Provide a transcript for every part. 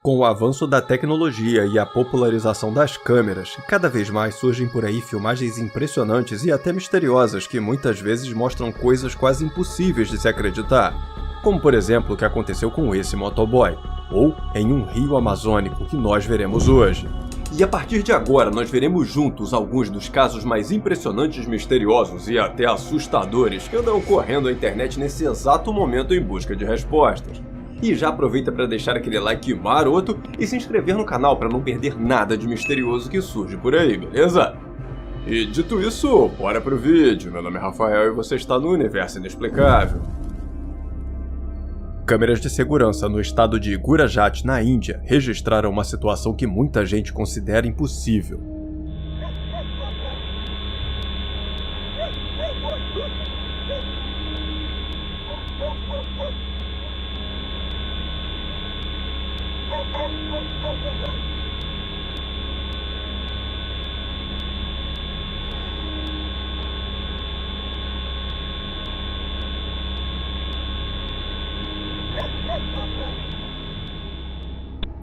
Com o avanço da tecnologia e a popularização das câmeras, cada vez mais surgem por aí filmagens impressionantes e até misteriosas que muitas vezes mostram coisas quase impossíveis de se acreditar, como por exemplo o que aconteceu com esse motoboy, ou em um rio amazônico que nós veremos hoje. E a partir de agora nós veremos juntos alguns dos casos mais impressionantes, misteriosos e até assustadores que andam correndo a internet nesse exato momento em busca de respostas. E já aproveita para deixar aquele like maroto e se inscrever no canal para não perder nada de misterioso que surge por aí, beleza? E dito isso, bora pro vídeo. Meu nome é Rafael e você está no Universo Inexplicável. Câmeras de segurança no estado de Gujarat, na Índia, registraram uma situação que muita gente considera impossível.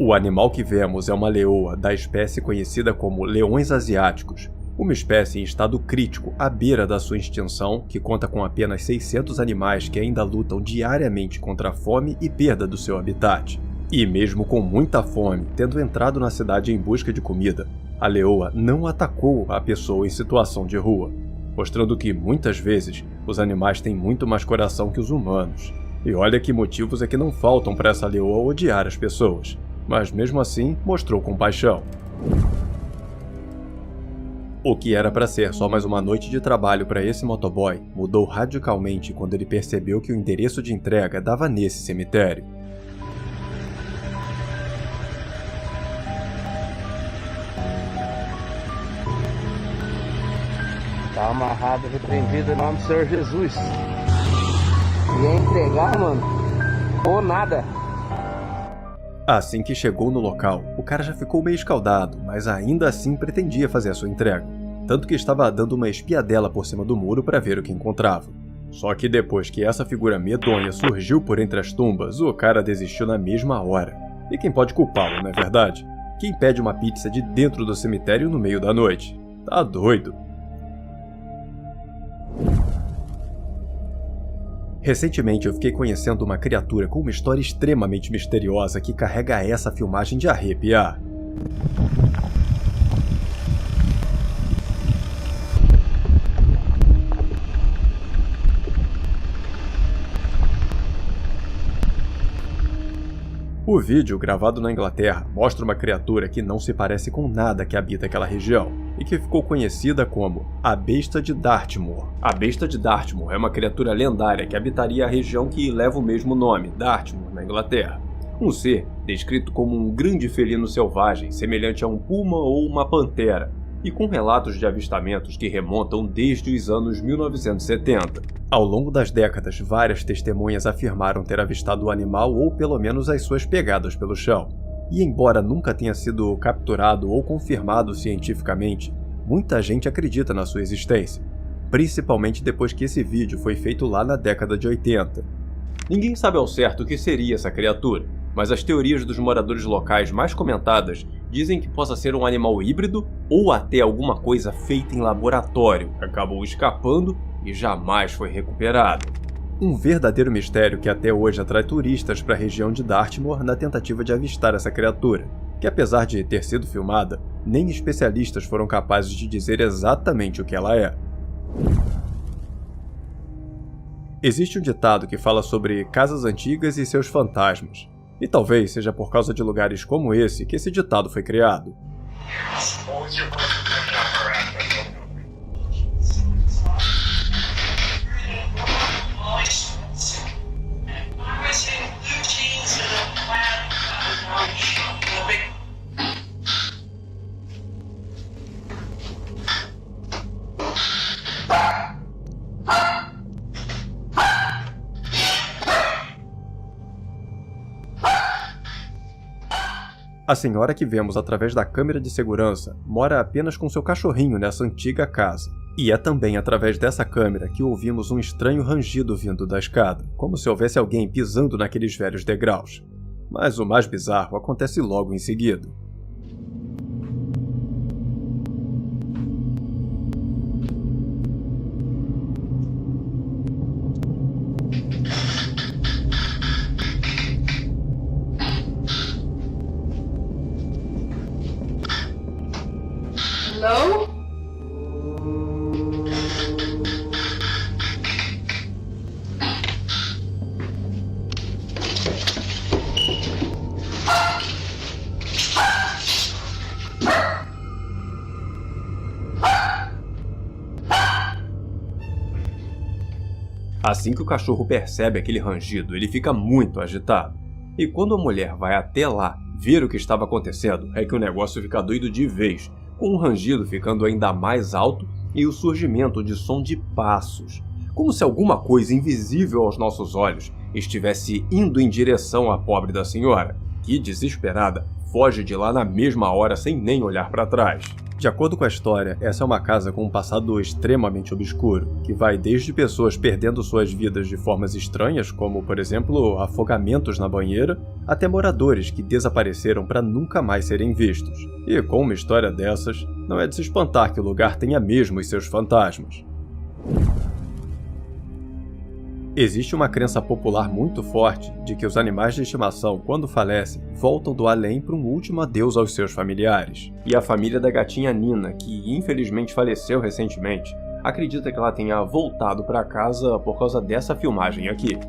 O animal que vemos é uma leoa da espécie conhecida como leões asiáticos, uma espécie em estado crítico à beira da sua extinção, que conta com apenas 600 animais que ainda lutam diariamente contra a fome e perda do seu habitat. E mesmo com muita fome, tendo entrado na cidade em busca de comida, a leoa não atacou a pessoa em situação de rua, mostrando que muitas vezes os animais têm muito mais coração que os humanos. E olha que motivos é que não faltam para essa leoa odiar as pessoas. Mas mesmo assim mostrou compaixão. O que era para ser só mais uma noite de trabalho para esse motoboy mudou radicalmente quando ele percebeu que o endereço de entrega dava nesse cemitério. Tá amarrado, repreendido em nome do Senhor Jesus. Ia entregar, mano, ou nada. Assim que chegou no local, o cara já ficou meio escaldado, mas ainda assim pretendia fazer a sua entrega, tanto que estava dando uma espiadela por cima do muro para ver o que encontrava. Só que depois que essa figura medonha surgiu por entre as tumbas, o cara desistiu na mesma hora. E quem pode culpá-lo, não é verdade? Quem pede uma pizza de dentro do cemitério no meio da noite? Tá doido? Recentemente eu fiquei conhecendo uma criatura com uma história extremamente misteriosa que carrega essa filmagem de arrepiar. O vídeo, gravado na Inglaterra, mostra uma criatura que não se parece com nada que habita aquela região, e que ficou conhecida como a Besta de Dartmoor. A Besta de Dartmoor é uma criatura lendária que habitaria a região que leva o mesmo nome, Dartmoor, na Inglaterra. Um ser descrito como um grande felino selvagem, semelhante a um puma ou uma pantera, e com relatos de avistamentos que remontam desde os anos 1970. Ao longo das décadas, várias testemunhas afirmaram ter avistado o animal ou pelo menos as suas pegadas pelo chão. E embora nunca tenha sido capturado ou confirmado cientificamente, muita gente acredita na sua existência, principalmente depois que esse vídeo foi feito lá na década de 80. Ninguém sabe ao certo o que seria essa criatura, mas as teorias dos moradores locais mais comentadas dizem que possa ser um animal híbrido ou até alguma coisa feita em laboratório, que acabou escapando e jamais foi recuperado. Um verdadeiro mistério que até hoje atrai turistas para a região de Dartmoor na tentativa de avistar essa criatura, que apesar de ter sido filmada, nem especialistas foram capazes de dizer exatamente o que ela é. Existe um ditado que fala sobre casas antigas e seus fantasmas, e talvez seja por causa de lugares como esse que esse ditado foi criado. A senhora que vemos através da câmera de segurança mora apenas com seu cachorrinho nessa antiga casa. E é também através dessa câmera que ouvimos um estranho rangido vindo da escada, como se houvesse alguém pisando naqueles velhos degraus. Mas o mais bizarro acontece logo em seguida. Hello? Assim que o cachorro percebe aquele rangido, ele fica muito agitado. E quando a mulher vai até lá ver o que estava acontecendo, é que o negócio fica doido de vez, com o rangido ficando ainda mais alto e o surgimento de som de passos, como se alguma coisa invisível aos nossos olhos estivesse indo em direção à pobre da senhora, que, desesperada, foge de lá na mesma hora sem nem olhar para trás. De acordo com a história, essa é uma casa com um passado extremamente obscuro, que vai desde pessoas perdendo suas vidas de formas estranhas, como, por exemplo, afogamentos na banheira, até moradores que desapareceram para nunca mais serem vistos. E com uma história dessas, não é de se espantar que o lugar tenha mesmo os seus fantasmas. Existe uma crença popular muito forte de que os animais de estimação, quando falecem, voltam do além para um último adeus aos seus familiares. E a família da gatinha Nina, que infelizmente faleceu recentemente, acredita que ela tenha voltado para casa por causa dessa filmagem aqui.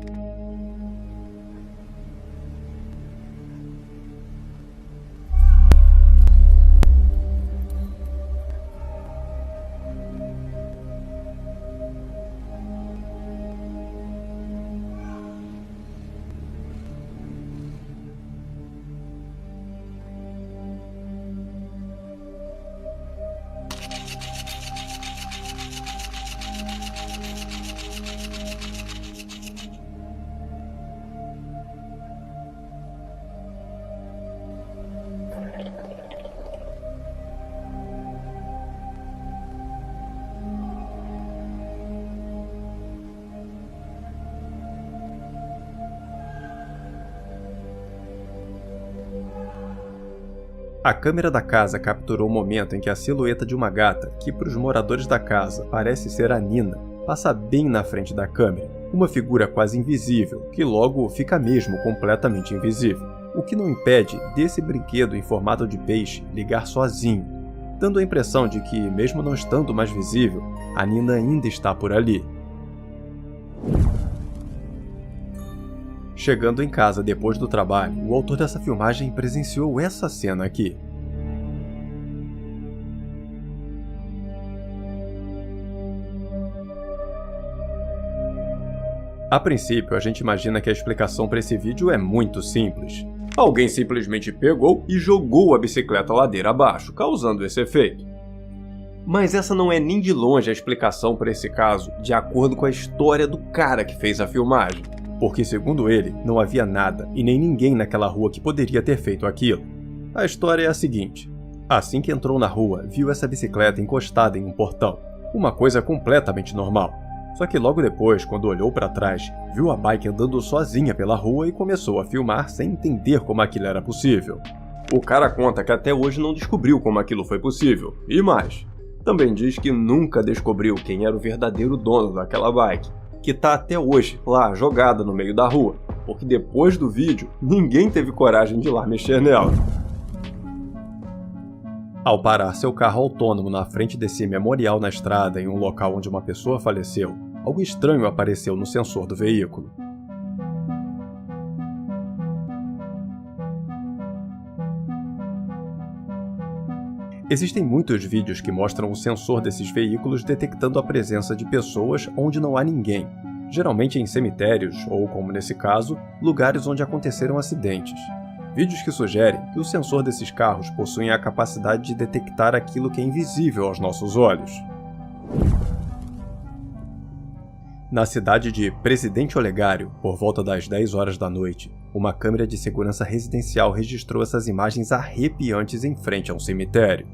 A câmera da casa capturou o momento em que a silhueta de uma gata, que para os moradores da casa parece ser a Nina, passa bem na frente da câmera, uma figura quase invisível, que logo fica mesmo completamente invisível, o que não impede desse brinquedo em formato de peixe ligar sozinho, dando a impressão de que, mesmo não estando mais visível, a Nina ainda está por ali. Chegando em casa depois do trabalho, o autor dessa filmagem presenciou essa cena aqui. A princípio, a gente imagina que a explicação para esse vídeo é muito simples. Alguém simplesmente pegou e jogou a bicicleta ladeira abaixo, causando esse efeito. Mas essa não é nem de longe a explicação para esse caso, de acordo com a história do cara que fez a filmagem. Porque, segundo ele, não havia nada e nem ninguém naquela rua que poderia ter feito aquilo. A história é a seguinte: assim que entrou na rua, viu essa bicicleta encostada em um portão, uma coisa completamente normal. Só que logo depois, quando olhou para trás, viu a bike andando sozinha pela rua e começou a filmar sem entender como aquilo era possível. O cara conta que até hoje não descobriu como aquilo foi possível, e mais, também diz que nunca descobriu quem era o verdadeiro dono daquela bike, que tá até hoje lá jogada no meio da rua, porque depois do vídeo, ninguém teve coragem de ir lá mexer nela. Ao parar seu carro autônomo na frente desse memorial na estrada em um local onde uma pessoa faleceu, algo estranho apareceu no sensor do veículo. Existem muitos vídeos que mostram o sensor desses veículos detectando a presença de pessoas onde não há ninguém, geralmente em cemitérios ou, como nesse caso, lugares onde aconteceram acidentes. Vídeos que sugerem que o sensor desses carros possuem a capacidade de detectar aquilo que é invisível aos nossos olhos. Na cidade de Presidente Olegário, por volta das 10 horas da noite, uma câmera de segurança residencial registrou essas imagens arrepiantes em frente a um cemitério.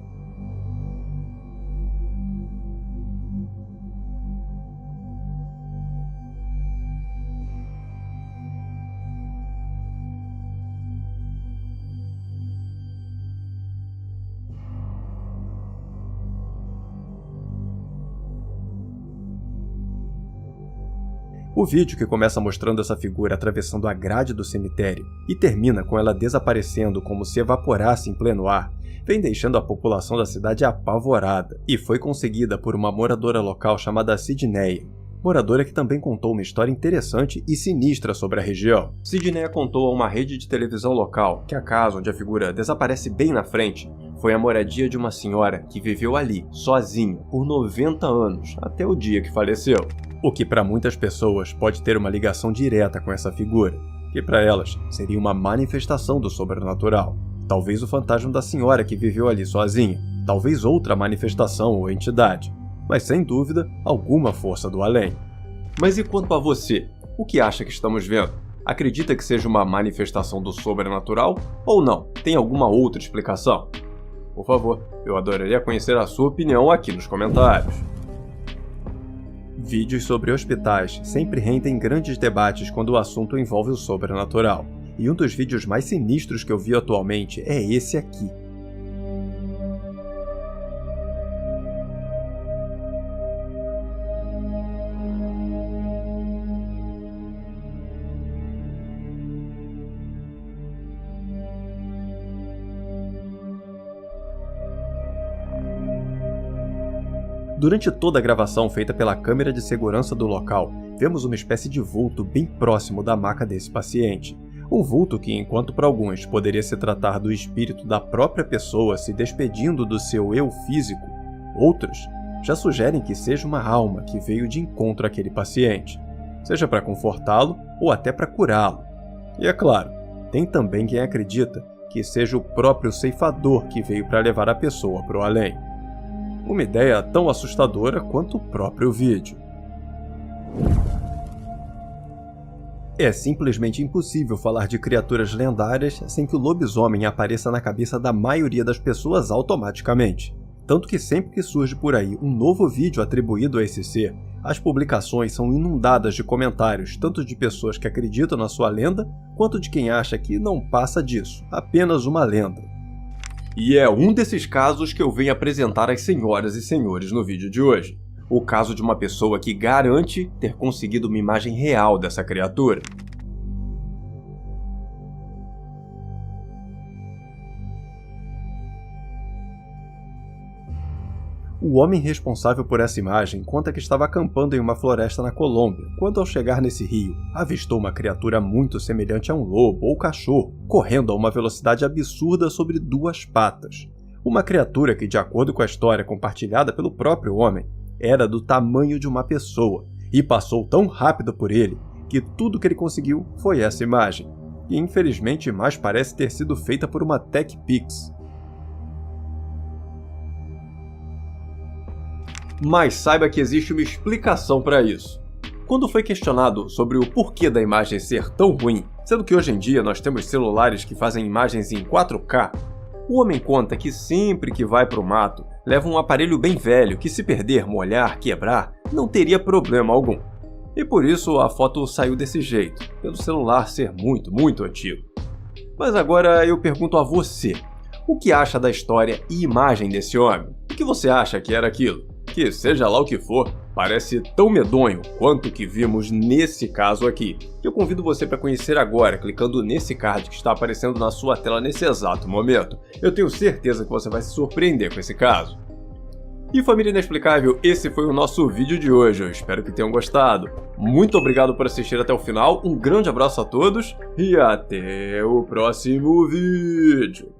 O vídeo, que começa mostrando essa figura atravessando a grade do cemitério e termina com ela desaparecendo como se evaporasse em pleno ar, vem deixando a população da cidade apavorada, e foi conseguida por uma moradora local chamada Sidneia. Moradora que também contou uma história interessante e sinistra sobre a região. Sidneia contou a uma rede de televisão local que a casa onde a figura desaparece bem na frente foi a moradia de uma senhora que viveu ali, sozinha, por 90 anos, até o dia que faleceu. O que para muitas pessoas pode ter uma ligação direta com essa figura, que para elas seria uma manifestação do sobrenatural. Talvez o fantasma da senhora que viveu ali sozinha, talvez outra manifestação ou entidade, mas sem dúvida alguma força do além. Mas e quanto a você? O que acha que estamos vendo? Acredita que seja uma manifestação do sobrenatural ou não? Tem alguma outra explicação? Por favor, eu adoraria conhecer a sua opinião aqui nos comentários. Vídeos sobre hospitais sempre rendem grandes debates quando o assunto envolve o sobrenatural, e um dos vídeos mais sinistros que eu vi atualmente é esse aqui. Durante toda a gravação feita pela câmera de segurança do local, vemos uma espécie de vulto bem próximo da maca desse paciente. Um vulto que, enquanto para alguns poderia se tratar do espírito da própria pessoa se despedindo do seu eu físico, outros já sugerem que seja uma alma que veio de encontro àquele paciente, seja para confortá-lo ou até para curá-lo. E é claro, tem também quem acredita que seja o próprio ceifador que veio para levar a pessoa para o além. Uma ideia tão assustadora quanto o próprio vídeo. É simplesmente impossível falar de criaturas lendárias sem que o lobisomem apareça na cabeça da maioria das pessoas automaticamente. Tanto que sempre que surge por aí um novo vídeo atribuído a esse ser, as publicações são inundadas de comentários, tanto de pessoas que acreditam na sua lenda, quanto de quem acha que não passa disso, apenas uma lenda. E é um desses casos que eu venho apresentar às senhoras e senhores no vídeo de hoje. O caso de uma pessoa que garante ter conseguido uma imagem real dessa criatura. O homem responsável por essa imagem conta que estava acampando em uma floresta na Colômbia, quando ao chegar nesse rio, avistou uma criatura muito semelhante a um lobo ou cachorro, correndo a uma velocidade absurda sobre 2 patas. Uma criatura que, de acordo com a história compartilhada pelo próprio homem, era do tamanho de uma pessoa, e passou tão rápido por ele, que tudo que ele conseguiu foi essa imagem, que infelizmente mais parece ter sido feita por uma TechPix. Mas saiba que existe uma explicação para isso. Quando foi questionado sobre o porquê da imagem ser tão ruim, sendo que hoje em dia nós temos celulares que fazem imagens em 4K, o homem conta que sempre que vai para o mato, leva um aparelho bem velho que, se perder, molhar, quebrar, não teria problema algum. E por isso a foto saiu desse jeito, pelo celular ser muito antigo. Mas agora eu pergunto a você, o que acha da história e imagem desse homem? O que você acha que era aquilo? Que, seja lá o que for, parece tão medonho quanto o que vimos nesse caso aqui, que eu convido você para conhecer agora, clicando nesse card que está aparecendo na sua tela nesse exato momento. Eu tenho certeza que você vai se surpreender com esse caso. E família inexplicável, esse foi o nosso vídeo de hoje, eu espero que tenham gostado. Muito obrigado por assistir até o final, um grande abraço a todos e até o próximo vídeo.